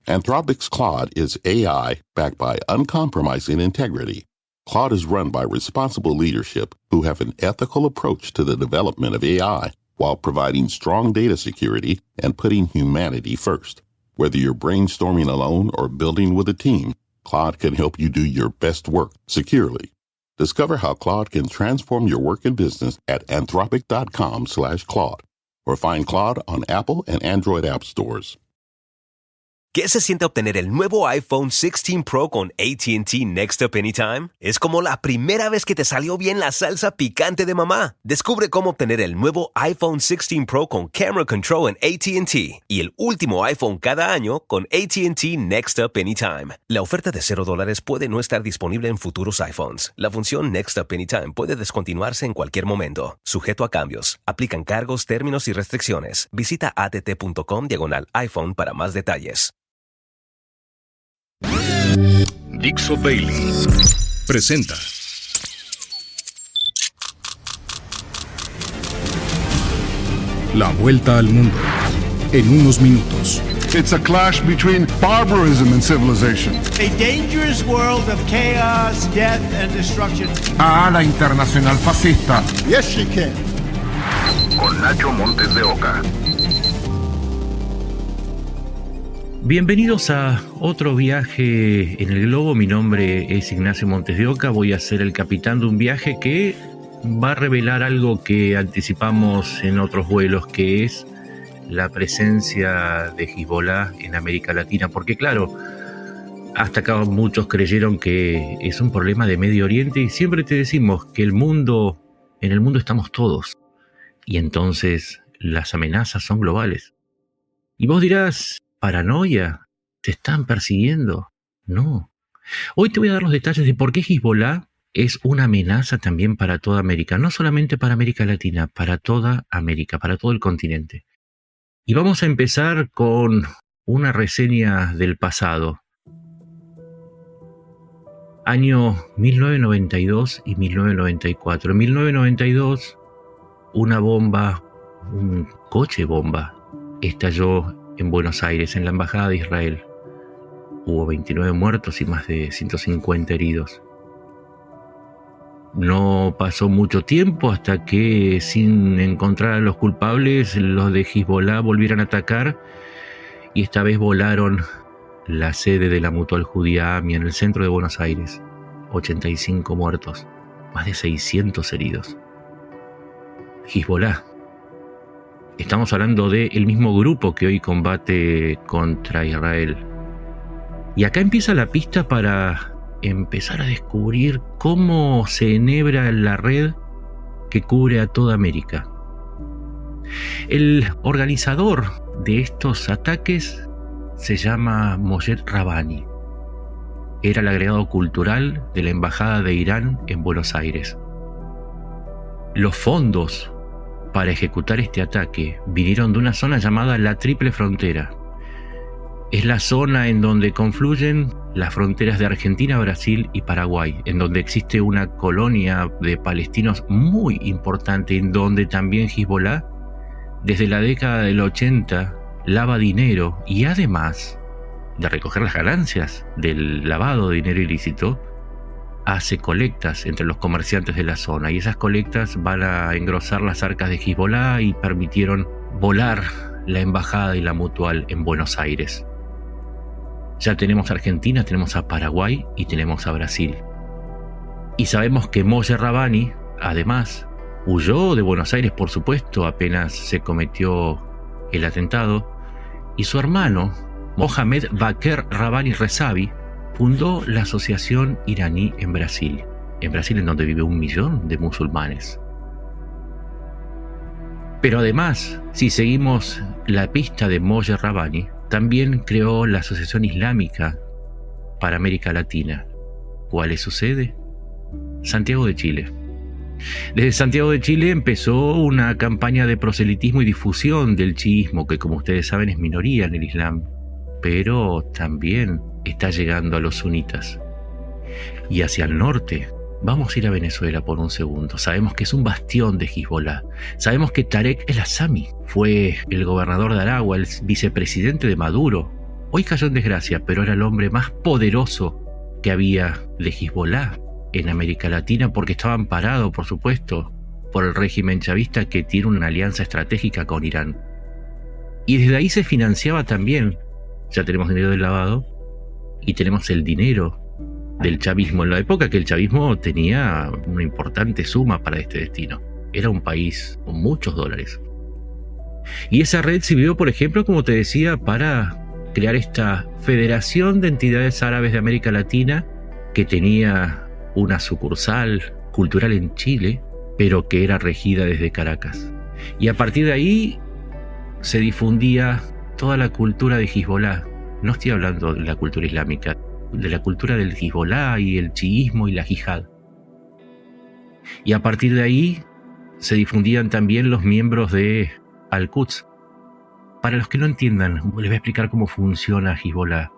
Anthropic's Claude is AI backed by uncompromising integrity. Claude is run by responsible leadership who have an ethical approach to the development of AI while providing strong data security and putting humanity first. Whether you're brainstorming alone or building with a team, Claude can help you do your best work securely. Discover how Claude can transform your work and business at anthropic.com/Claude or find Claude on Apple and Android app stores. ¿Qué se siente obtener el nuevo iPhone 16 Pro con AT&T Next Up Anytime? Es como la primera vez que te salió bien la salsa picante de mamá. Descubre cómo obtener el nuevo iPhone 16 Pro con Camera Control en AT&T y el último iPhone cada año con AT&T Next Up Anytime. La oferta de $0 puede no estar disponible en futuros iPhones. La función Next Up Anytime puede descontinuarse en cualquier momento. Sujeto a cambios. Aplican cargos, términos y restricciones. Visita att.com/iPhone para más detalles. Dixo Bailey presenta La Vuelta al Mundo en unos minutos. It's a clash between barbarism and civilization. A dangerous world of chaos, death and destruction. La internacional fascista. Yes, she can. Con Nacho Montes de Oca. Bienvenidos a otro viaje en el globo. Mi nombre es Ignacio Montes de Oca. Voy a ser el capitán de un viaje que va a revelar algo que anticipamos en otros vuelos, que es la presencia de Hezbollah en América Latina. Porque claro, hasta acá muchos creyeron que es un problema de Medio Oriente y siempre te decimos que en el mundo estamos todos. Y entonces las amenazas son globales. Y vos dirás, ¿paranoia? ¿Te están persiguiendo? No. Hoy te voy a dar los detalles de por qué Hezbollah es una amenaza también para toda América. No solamente para América Latina, para toda América, para todo el continente. Y vamos a empezar con una reseña del pasado. Año 1992 y 1994. En 1992, una bomba, un coche bomba, estalló en Buenos Aires, en la Embajada de Israel. Hubo 29 muertos y más de 150 heridos. No pasó mucho tiempo hasta que, sin encontrar a los culpables, los de Hezbollah volvieron a atacar y esta vez volaron la sede de la Mutual Judía AMI en el centro de Buenos Aires. 85 muertos, más de 600 heridos. Hezbollah. Estamos hablando del mismo grupo que hoy combate contra Israel. Y acá empieza la pista para empezar a descubrir cómo se enhebra la red que cubre a toda América. El organizador de estos ataques se llama Moshe Rabbani. Era el agregado cultural de la Embajada de Irán en Buenos Aires. Los fondos para ejecutar este ataque vinieron de una zona llamada la Triple Frontera. Es la zona en donde confluyen las fronteras de Argentina, Brasil y Paraguay, en donde existe una colonia de palestinos muy importante, en donde también Hezbollah, desde la década del 80, lava dinero y además de recoger las ganancias del lavado de dinero ilícito, hace colectas entre los comerciantes de la zona y esas colectas van a engrosar las arcas de Hezbollah y permitieron volar la embajada y la mutual en Buenos Aires. Ya tenemos a Argentina, tenemos a Paraguay y tenemos a Brasil. Y sabemos que Moshe Rabbani, además, huyó de Buenos Aires, por supuesto, apenas se cometió el atentado, y su hermano, Mohamed Baker Rabbani Rezavi, fundó la Asociación Iraní en Brasil en donde vive 1 millón de musulmanes. Pero además, si seguimos la pista de Moshe Rabbani, también creó la Asociación Islámica para América Latina. ¿Cuál es su sede? Santiago de Chile. Desde Santiago de Chile empezó una campaña de proselitismo y difusión del chiismo, que como ustedes saben es minoría en el Islam, pero también está llegando a los sunitas. Y hacia el norte, vamos a ir a Venezuela por un segundo. Sabemos que es un bastión de Hezbollah. Sabemos que Tarek El Assami fue el gobernador de Aragua, el vicepresidente de Maduro, Hoy cayó en desgracia, pero era el hombre más poderoso que había de Hezbollah en América Latina, porque estaba amparado, por supuesto, por el régimen chavista, que tiene una alianza estratégica con Irán. Y desde ahí se financiaba también. Ya tenemos dinero del lavado y tenemos el dinero del chavismo, en la época que el chavismo tenía una importante suma para este destino. Era un país con muchos dólares. Y esa red sirvió, por ejemplo, como te decía, para crear esta Federación de Entidades Árabes de América Latina, que tenía una sucursal cultural en Chile, pero que era regida desde Caracas. Y a partir de ahí se difundía toda la cultura de Hezbollah. No estoy hablando de la cultura islámica, de la cultura del Hezbollah y el chiismo y la yihad. Y a partir de ahí se difundían también los miembros de Al-Quds. Para los que no entiendan, les voy a explicar cómo funciona Hezbollah.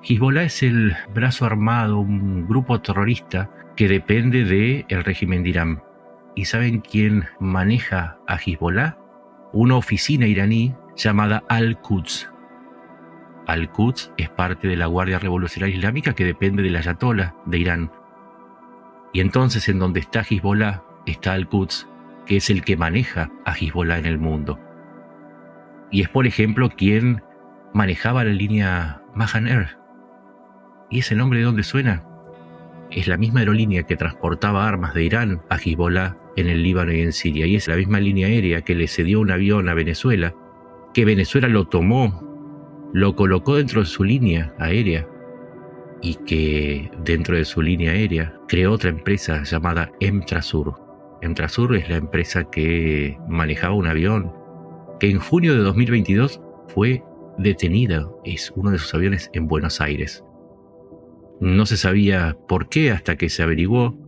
Hezbollah es el brazo armado, un grupo terrorista que depende del régimen de Irán. ¿Y saben quién maneja a Hezbollah? Una oficina iraní llamada Al-Quds. Al-Quds es parte de la Guardia Revolucionaria Islámica que depende del Ayatollah de Irán. Y entonces, en donde está Hezbollah, está Al-Quds, que es el que maneja a Hezbollah en el mundo. Y es, por ejemplo, quien manejaba la línea Mahan Air. ¿Y ese nombre de dónde suena? Es la misma aerolínea que transportaba armas de Irán a Hezbollah en el Líbano y en Siria. Y es la misma línea aérea que le cedió un avión a Venezuela, que Venezuela lo tomó, lo colocó dentro de su línea aérea, y que dentro de su línea aérea creó otra empresa llamada Emtrasur. Emtrasur es la empresa que manejaba un avión que en junio de 2022 fue detenida. Es uno de sus aviones en Buenos Aires. No se sabía por qué hasta que se averiguó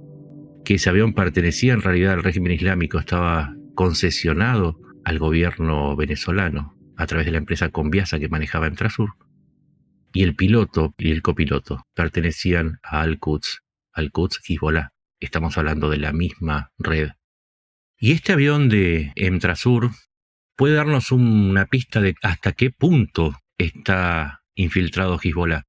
que ese avión pertenecía en realidad al régimen islámico, estaba concesionado al gobierno venezolano a través de la empresa Conviasa que manejaba Emtrasur, y el piloto y el copiloto pertenecían a Al-Quds, Al-Quds Hezbollah. Estamos hablando de la misma red. Y este avión de Emtrasur puede darnos una pista de hasta qué punto está infiltrado Hezbollah.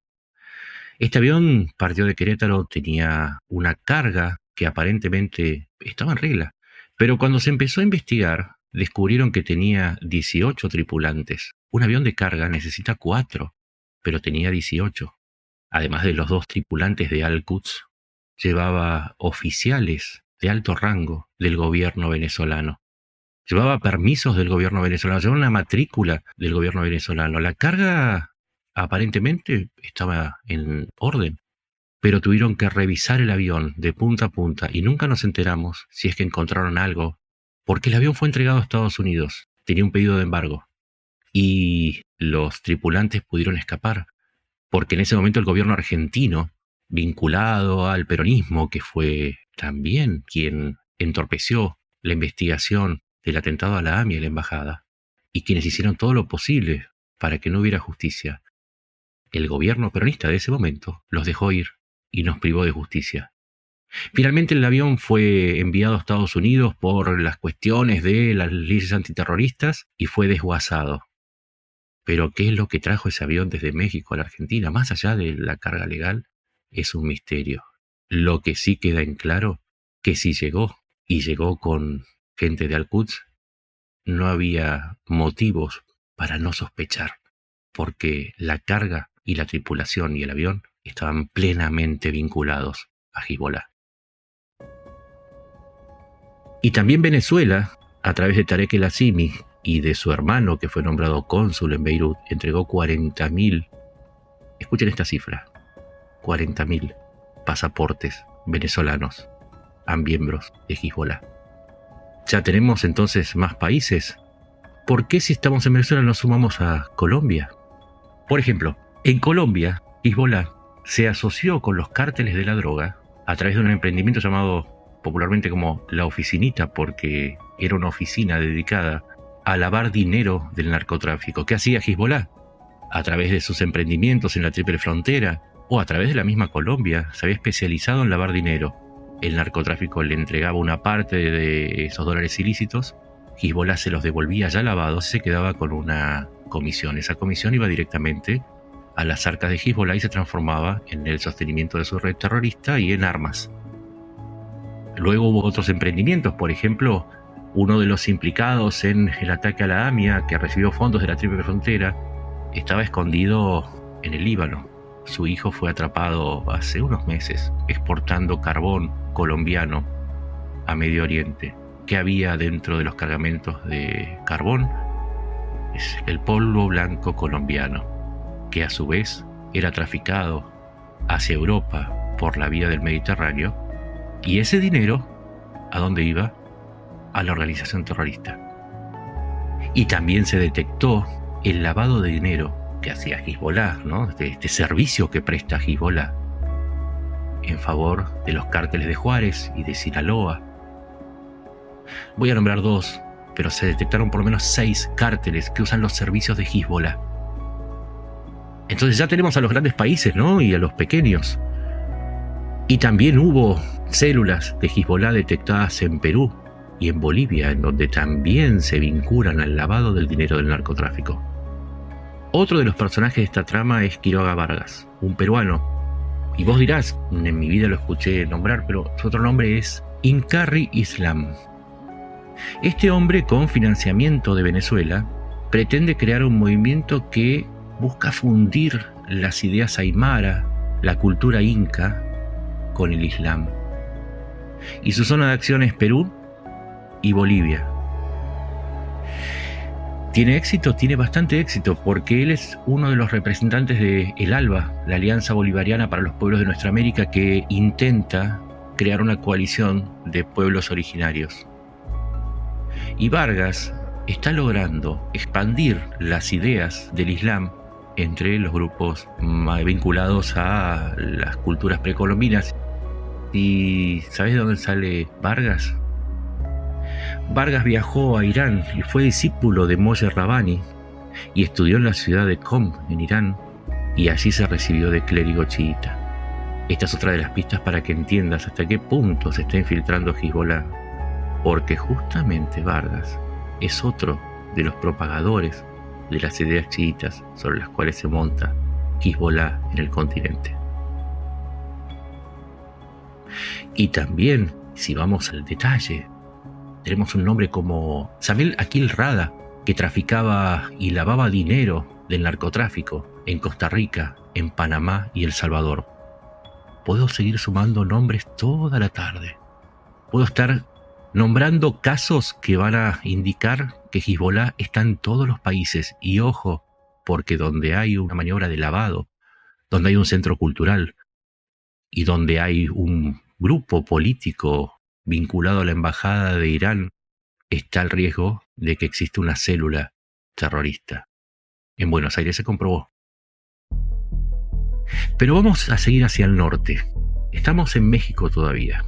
Este avión partió de Querétaro, tenía una carga que aparentemente estaba en regla, pero cuando se empezó a investigar, descubrieron que tenía 18 tripulantes. Un avión de carga necesita 4, pero tenía 18. Además de los 2 tripulantes de Al-Quds, llevaba oficiales de alto rango del gobierno venezolano. Llevaba permisos del gobierno venezolano, llevaba una matrícula del gobierno venezolano. La carga aparentemente estaba en orden, pero tuvieron que revisar el avión de punta a punta y nunca nos enteramos si es que encontraron algo, porque el avión fue entregado a Estados Unidos, tenía un pedido de embargo, y los tripulantes pudieron escapar, porque en ese momento el gobierno argentino, vinculado al peronismo, que fue también quien entorpeció la investigación del atentado a la AMIA y la embajada, y quienes hicieron todo lo posible para que no hubiera justicia, el gobierno peronista de ese momento los dejó ir y nos privó de justicia. Finalmente el avión fue enviado a Estados Unidos por las cuestiones de las leyes antiterroristas y fue desguazado. Pero ¿qué es lo que trajo ese avión desde México a la Argentina? Más allá de la carga legal, es un misterio. Lo que sí queda en claro, que si llegó, y llegó con gente de Al-Quds, no había motivos para no sospechar, porque la carga y la tripulación y el avión estaban plenamente vinculados a Hezbollah. Y también Venezuela, a través de Tarek El Asimi y de su hermano, que fue nombrado cónsul en Beirut, entregó 40.000, escuchen esta cifra, 40.000 pasaportes venezolanos a miembros de Hezbollah. Ya tenemos entonces más países. ¿Por qué si estamos en Venezuela no sumamos a Colombia? Por ejemplo, en Colombia, Hezbollah se asoció con los cárteles de la droga a través de un emprendimiento llamado popularmente como La Oficinita, porque era una oficina dedicada a lavar dinero del narcotráfico. ¿Qué hacía Hezbollah? A través de sus emprendimientos en la Triple Frontera o a través de la misma Colombia, se había especializado en lavar dinero. El narcotráfico le entregaba una parte de esos dólares ilícitos, Hezbollah se los devolvía ya lavados y se quedaba con una comisión. Esa comisión iba directamente a las arcas de Hezbollah y se transformaba en el sostenimiento de su red terrorista y en armas. Luego hubo otros emprendimientos, por ejemplo, uno de los implicados en el ataque a la AMIA, que recibió fondos de la Triple Frontera, estaba escondido en el Líbano. Su hijo fue atrapado hace unos meses exportando carbón colombiano a Medio Oriente. ¿Qué había dentro de los cargamentos de carbón? Es el polvo blanco colombiano, que a su vez era traficado hacia Europa por la vía del Mediterráneo, y ese dinero, ¿a dónde iba? A la organización terrorista. Y también se detectó el lavado de dinero que hacía Hezbollah, ¿no? Este servicio que presta Hezbollah en favor de los cárteles de Juárez y de Sinaloa. Voy a nombrar 2, pero se detectaron por lo menos 6 cárteles que usan los servicios de Hezbollah. Entonces ya tenemos a los grandes países, ¿no? Y a los pequeños. Y también hubo células de Hezbollah detectadas en Perú y en Bolivia, en donde también se vinculan al lavado del dinero del narcotráfico. Otro de los personajes de esta trama es Quiroga Vargas, un peruano. Y vos dirás, en mi vida lo escuché nombrar, pero su otro nombre es Incarri Islam. Este hombre, con financiamiento de Venezuela, pretende crear un movimiento que busca fundir las ideas aymara, la cultura inca, con el Islam. Y su zona de acción es Perú y Bolivia. Tiene éxito, tiene bastante éxito, porque él es uno de los representantes de el ALBA, la Alianza Bolivariana para los Pueblos de Nuestra América, que intenta crear una coalición de pueblos originarios. Y Vargas está logrando expandir las ideas del Islam entre los grupos vinculados a las culturas precolombinas. ¿Y sabes de dónde sale Vargas? Vargas viajó a Irán y fue discípulo de Moshe Rabbani y estudió en la ciudad de Qom, en Irán, y allí se recibió de clérigo chiita. Esta es otra de las pistas para que entiendas hasta qué punto se está infiltrando Hezbollah, porque justamente Vargas es otro de los propagadores de las ideas chiitas sobre las cuales se monta Hezbollah en el continente. Y también, si vamos al detalle, tenemos un nombre como Samuel Akil Rada, que traficaba y lavaba dinero del narcotráfico en Costa Rica, en Panamá y El Salvador. Puedo seguir sumando nombres toda la tarde. Puedo estar nombrando casos que van a indicar que Hezbollah está en todos los países. Y ojo, porque donde hay una maniobra de lavado, donde hay un centro cultural y donde hay un grupo político vinculado a la embajada de Irán, está el riesgo de que exista una célula terrorista. En Buenos Aires se comprobó. Pero vamos a seguir hacia el norte. Estamos en México todavía.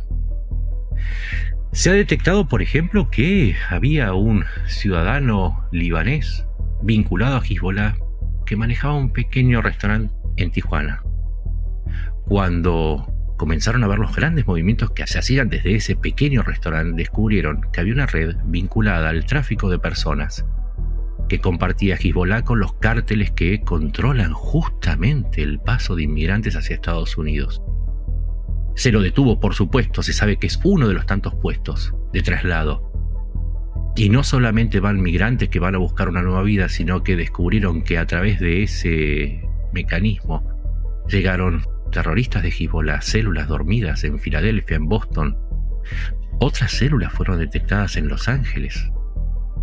Se ha detectado, por ejemplo, que había un ciudadano libanés vinculado a Hezbollah que manejaba un pequeño restaurante en Tijuana. Cuando comenzaron a ver los grandes movimientos que se hacían desde ese pequeño restaurante, descubrieron que había una red vinculada al tráfico de personas que compartía Hezbollah con los cárteles que controlan justamente el paso de inmigrantes hacia Estados Unidos. Se lo detuvo, por supuesto, se sabe que es uno de los tantos puestos de traslado. Y no solamente van migrantes que van a buscar una nueva vida, sino que descubrieron que a través de ese mecanismo llegaron terroristas de Hezbollah, células dormidas en Filadelfia, en Boston. Otras células fueron detectadas en Los Ángeles.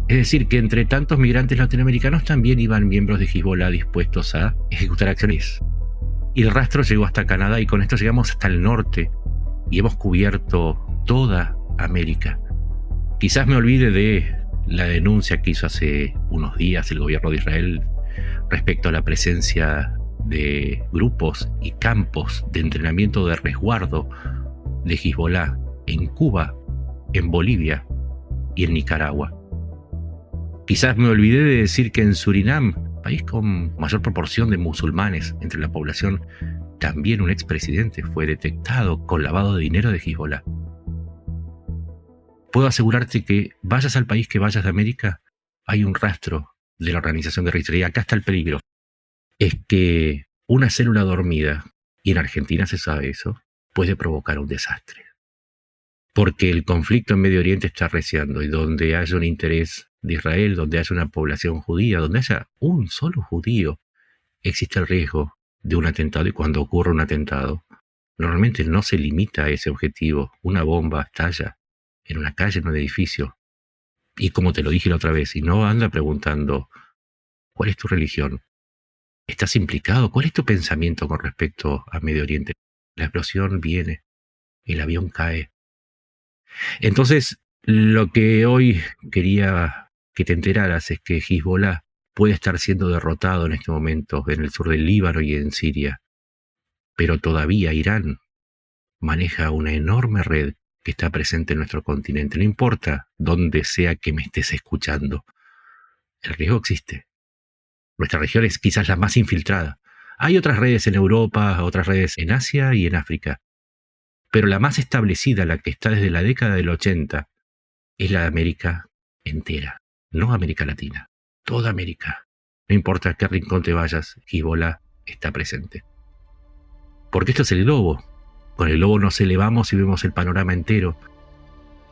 Es decir, que entre tantos migrantes latinoamericanos también iban miembros de Hezbollah dispuestos a ejecutar acciones. Y el rastro llegó hasta Canadá, y con esto llegamos hasta el norte y hemos cubierto toda América. Quizás me olvide de la denuncia que hizo hace unos días el gobierno de Israel respecto a la presencia de grupos y campos de entrenamiento de resguardo de Hezbollah en Cuba, en Bolivia y en Nicaragua. Quizás me olvidé de decir que en Surinam, país con mayor proporción de musulmanes entre la población, también un expresidente fue detectado con lavado de dinero de Hezbollah. Puedo asegurarte que vayas al país que vayas de América, hay un rastro de la organización guerrillera. Y acá está el peligro. Es que una célula dormida, y en Argentina se sabe eso, puede provocar un desastre. Porque el conflicto en Medio Oriente está arreciando, y donde haya un interés de Israel, donde haya una población judía, donde haya un solo judío, existe el riesgo de un atentado. Y cuando ocurre un atentado, normalmente no se limita a ese objetivo. Una bomba estalla en una calle, en un edificio. Y como te lo dije la otra vez, y no anda preguntando, ¿cuál es tu religión? ¿Estás implicado? ¿Cuál es tu pensamiento con respecto a Medio Oriente? La explosión viene, el avión cae. Entonces, lo que hoy quería que te enteraras es que Hezbollah puede estar siendo derrotado en este momento en el sur del Líbano y en Siria, pero todavía Irán maneja una enorme red que está presente en nuestro continente. No importa dónde sea que me estés escuchando, el riesgo existe. Nuestra región es quizás la más infiltrada. Hay otras redes en Europa, otras redes en Asia y en África, pero la más establecida, la que está desde la década del 80, es la de América entera, no América Latina, toda América. No importa a qué rincón te vayas, Hezbollah está presente. Porque esto es el globo. Con el globo nos elevamos y vemos el panorama entero.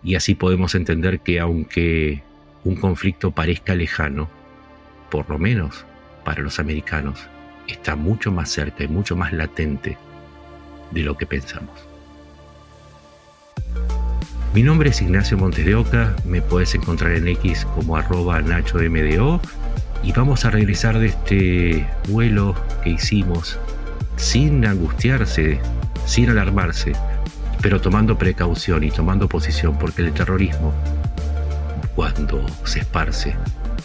Y así podemos entender que aunque un conflicto parezca lejano, por lo menos para los americanos, está mucho más cerca y mucho más latente de lo que pensamos. Mi nombre es Ignacio Montes de Oca, me puedes encontrar en X como @NachoMDO, y vamos a regresar de este vuelo que hicimos sin angustiarse, sin alarmarse, pero tomando precaución y tomando posición, porque el terrorismo, cuando se esparce,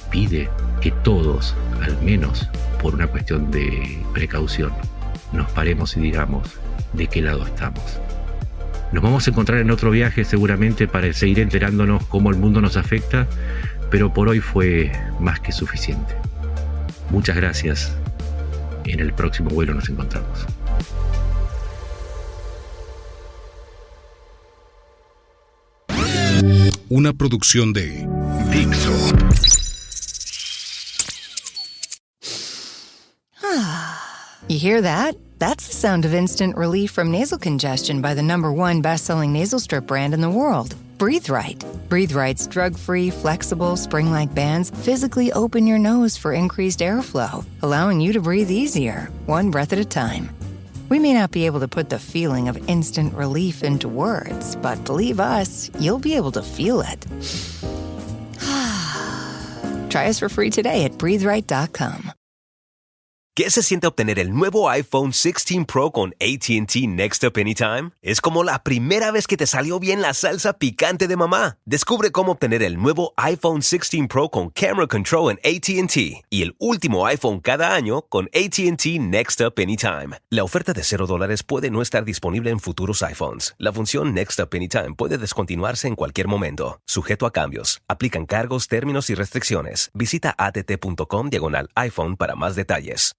pide que todos, al menos por una cuestión de precaución, nos paremos y digamos de qué lado estamos. Nos vamos a encontrar en otro viaje seguramente para seguir enterándonos cómo el mundo nos afecta, pero por hoy fue más que suficiente. Muchas gracias. En el próximo vuelo nos encontramos. Una producción de Dixo. You hear that? That's the sound of instant relief from nasal congestion by the #1 best-selling nasal strip brand in the world, Breathe Right. Breathe Right's drug-free, flexible, spring-like bands physically open your nose for increased airflow, allowing you to breathe easier, one breath at a time. We may not be able to put the feeling of instant relief into words, but believe us, you'll be able to feel it. Try us for free today at breatheright.com. ¿Qué se siente obtener el nuevo iPhone 16 Pro con AT&T Next Up Anytime? Es como la primera vez que te salió bien la salsa picante de mamá. Descubre cómo obtener el nuevo iPhone 16 Pro con Camera Control en AT&T y el último iPhone cada año con AT&T Next Up Anytime. La oferta de $0 puede no estar disponible en futuros iPhones. La función Next Up Anytime puede descontinuarse en cualquier momento, sujeto a cambios. Aplican cargos, términos y restricciones. Visita att.com/iPhone para más detalles.